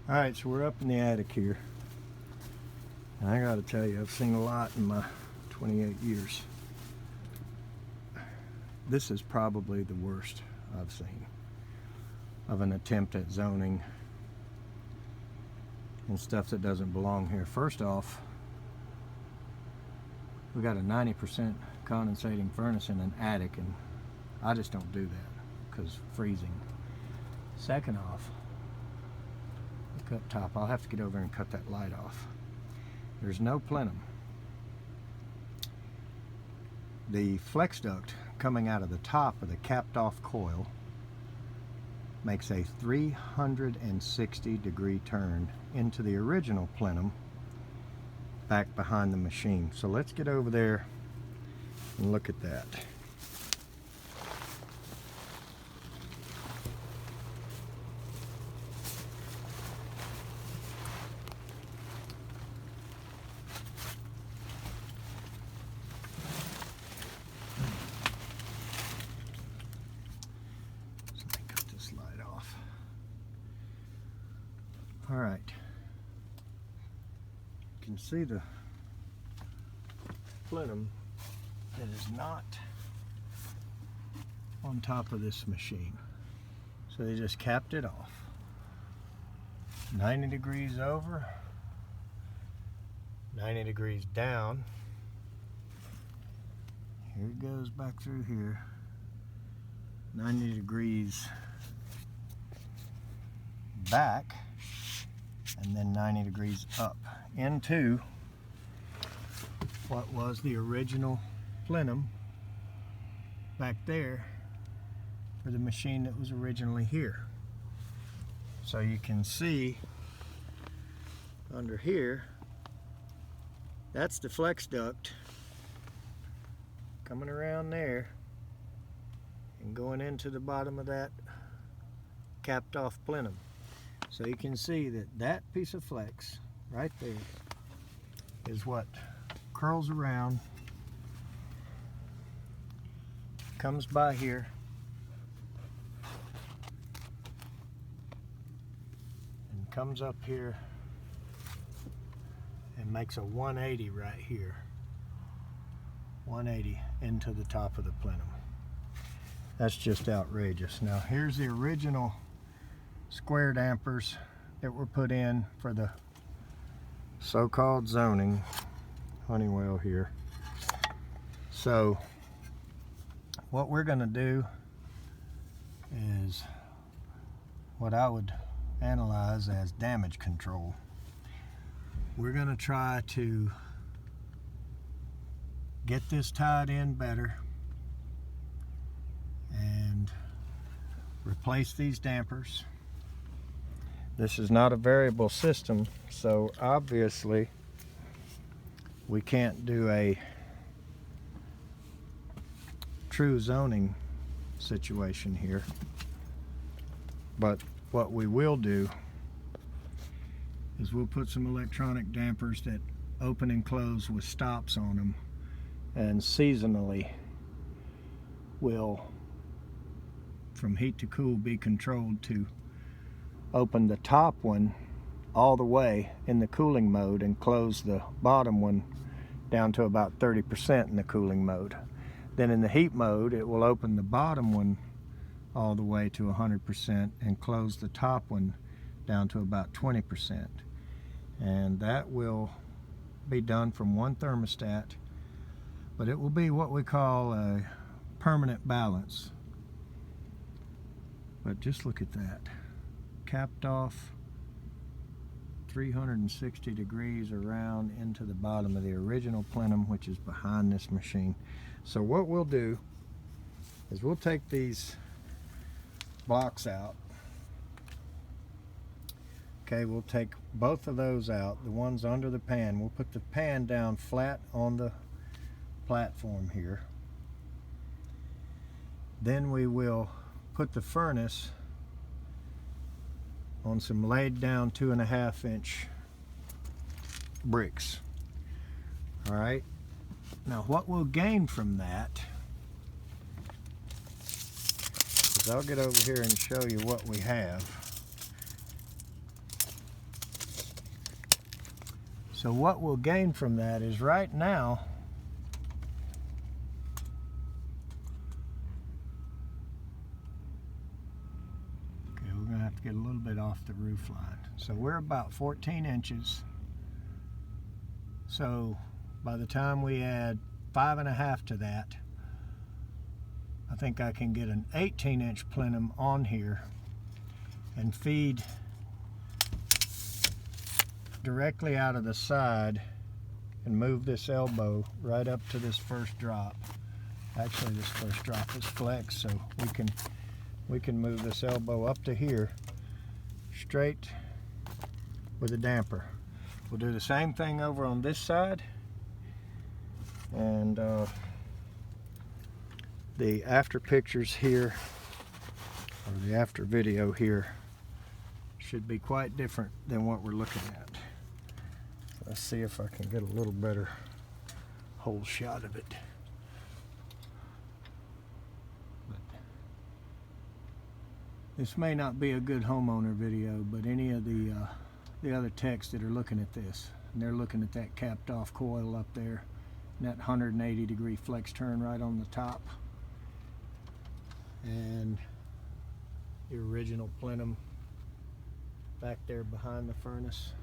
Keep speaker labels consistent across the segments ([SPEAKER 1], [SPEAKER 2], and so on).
[SPEAKER 1] Alright, so we're up in the attic here. And I gotta tell you, I've seen a lot in my 28 years. This is probably the worst I've seen of an attempt at zoning and stuff that doesn't belong here. First off, we got a 90% condensating furnace in an attic, and I just don't do that because freezing. Second off, look up top. I'll have to get over and cut that light off. There's no plenum. The flex duct coming out of the top of the capped off coil makes a 360-degree turn into the original plenum back behind the machine. So let's get over there and look at that. All right, you can see the plenum that is not on top of this machine. So they just capped it off. 90 degrees over, 90 degrees down. Here it goes back through here. 90 degrees back, and then 90 degrees up into what was the original plenum back there for the machine that was originally here. So you can see under here, that's the flex duct coming around there and going into the bottom of that capped off plenum. So you can see that that piece of flex right there is what curls around, comes by here, and comes up here and makes a 180 right here. 180 into the top of the plenum. That's just outrageous. Now here's the original square dampers that were put in for the so-called zoning Honeywell here. So what we're going to do is what I would analyze as damage control. We're going to try to get this tied in better and replace these dampers. This is not a variable system, so obviously we can't do a true zoning situation here. But what we will do is we'll put some electronic dampers that open and close with stops on them, and seasonally will, from heat to cool, be controlled to open the top one all the way in the cooling mode and close the bottom one down to about 30% in the cooling mode. Then in the heat mode, it will open the bottom one all the way to 100% and close the top one down to about 20%. And that will be done from one thermostat, but it will be what we call a permanent balance. But just look at that. Capped off 360 degrees around into the bottom of the original plenum, which is behind this machine. So what we'll do is we'll take these blocks out. Okay, we'll take both of those out, the ones under the pan. We'll put the pan down flat on the platform here. Then we will put the furnace on some laid down 2.5-inch bricks. All right, now what we'll gain from that is I'll get over here and show you what we have. So what we'll gain from that is right now, okay, we're going to have to get a little bit off the roof line. So we're about 14 inches. So by the time we add 5.5 to that, I think I can get an 18-inch plenum on here and feed directly out of the side and move this elbow right up to this first drop. Actually, this first drop is flexed, so we can move this elbow up to here straight with a damper. We'll do the same thing over on this side, and the after pictures here, or the after video here, should be quite different than what we're looking at. Let's see if I can get a little better whole shot of it. But this may not be a good homeowner video, but any of the other techs that are looking at this, and they're looking at that capped off coil up there, and that 180-degree flex turn right on the top, and the original plenum back there behind the furnace.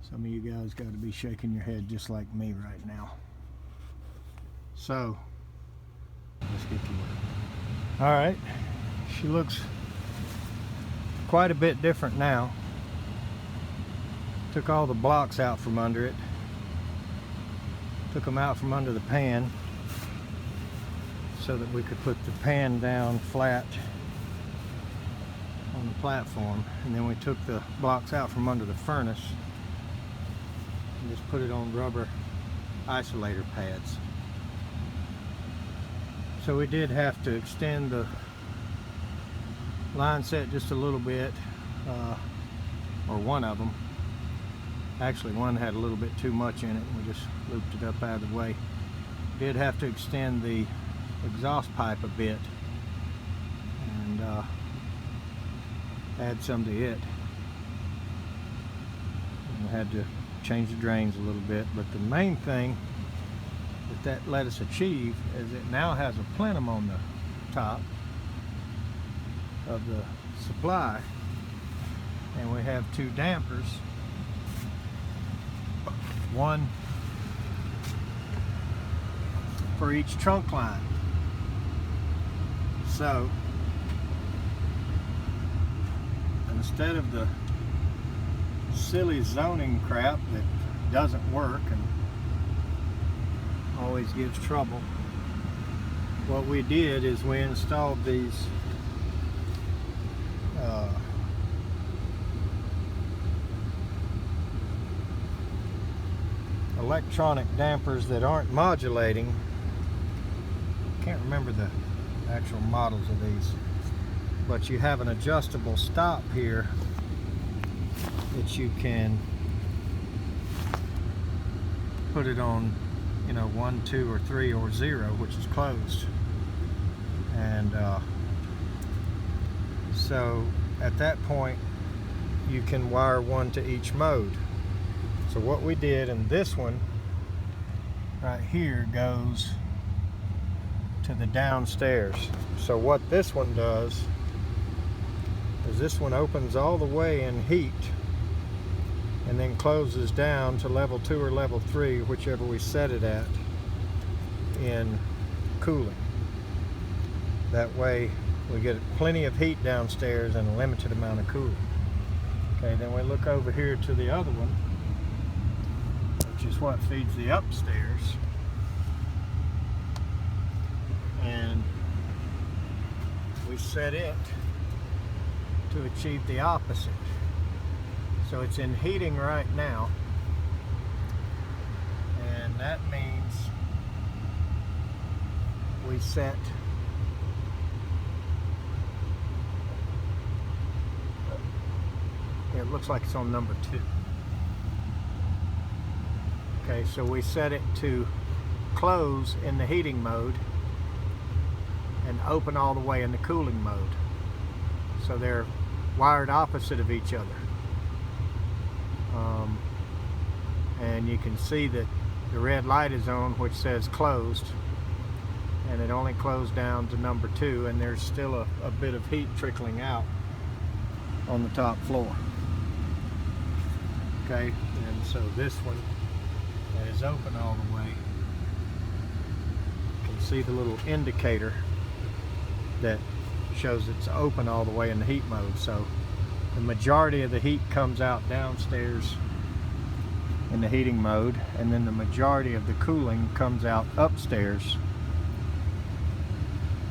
[SPEAKER 1] Some of you guys got to be shaking your head just like me right now. So let's get to work. All right, she looks quite a bit different now. Took all the blocks out from under it. Took them out from under the pan so that we could put the pan down flat on the platform, and then we took the blocks out from under the furnace and just put it on rubber isolator pads. So we did have to extend the line set just a little bit, or one of them. Actually, one had a little bit too much in it, and we just looped it up out of the way. Did have to extend the exhaust pipe a bit and add some to it. And we had to change the drains a little bit, but the main thing that let us achieve is it now has a plenum on the top of the supply, and we have two dampers, one for each trunk line. So instead of the silly zoning crap that doesn't work and always gives trouble, what we did is we installed these electronic dampers that aren't modulating. Can't remember the actual models of these, but you have an adjustable stop here that you can put it on, you know, 1, 2, or 3, or 0, which is closed. And so at that point you can wire one to each mode. So what we did, and this one right here goes to the downstairs. So what this one does is this one opens all the way in heat and then closes down to level 2 or level 3, whichever we set it at, in cooling. That way we get plenty of heat downstairs and a limited amount of cooling. Okay, then we look over here to the other one, which is what feeds the upstairs, and we set it to achieve the opposite. So it's in heating right now, and that means we set it looks like it's on number 2. Okay, so we set it to close in the heating mode and open all the way in the cooling mode. So they're wired opposite of each other. and you can see that the red light is on, which says closed, and it only closed down to number 2, and there's still a bit of heat trickling out on the top floor. Okay, and so this one is open all the way. You can see the little indicator that shows it's open all the way in the heat mode. So the majority of the heat comes out downstairs in the heating mode, and then the majority of the cooling comes out upstairs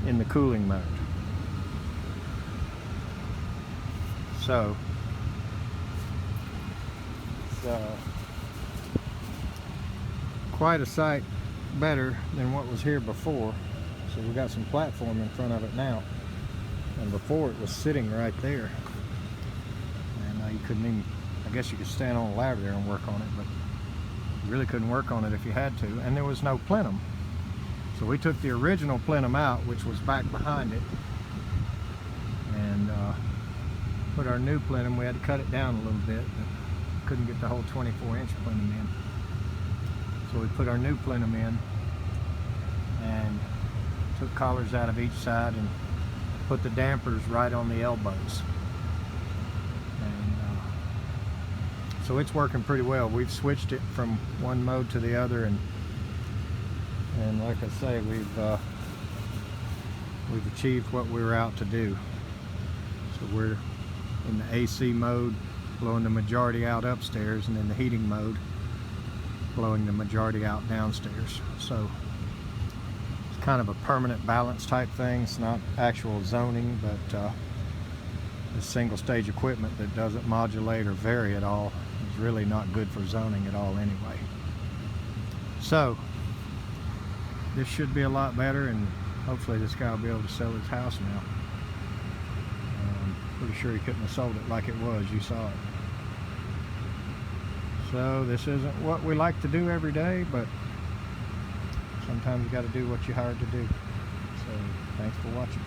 [SPEAKER 1] in the cooling mode. So it's quite a sight better than what was here before. So we got some platform in front of it now, and before it was sitting right there, and you couldn't even, I guess you could stand on a ladder there and work on it, but you really couldn't work on it if you had to, and there was no plenum. So we took the original plenum out, which was back behind it, and put our new plenum. We had to cut it down a little bit, but couldn't get the whole 24-inch plenum in. So we put our new plenum in and took collars out of each side and put the dampers right on the elbows. And so it's working pretty well. We've switched it from one mode to the other, and like I say, we've achieved what we were out to do. So we're in the AC mode, blowing the majority out upstairs, and in the heating mode, blowing the majority out downstairs. So it's kind of a permanent balance type thing. It's not actual zoning, but the single stage equipment that doesn't modulate or vary at all is really not good for zoning at all anyway. So this should be a lot better, and hopefully this guy will be able to sell his house now. Pretty sure he couldn't have sold it like it was. You saw it. So this isn't what we like to do every day, but sometimes you got to do what you're hired to do. So thanks for watching.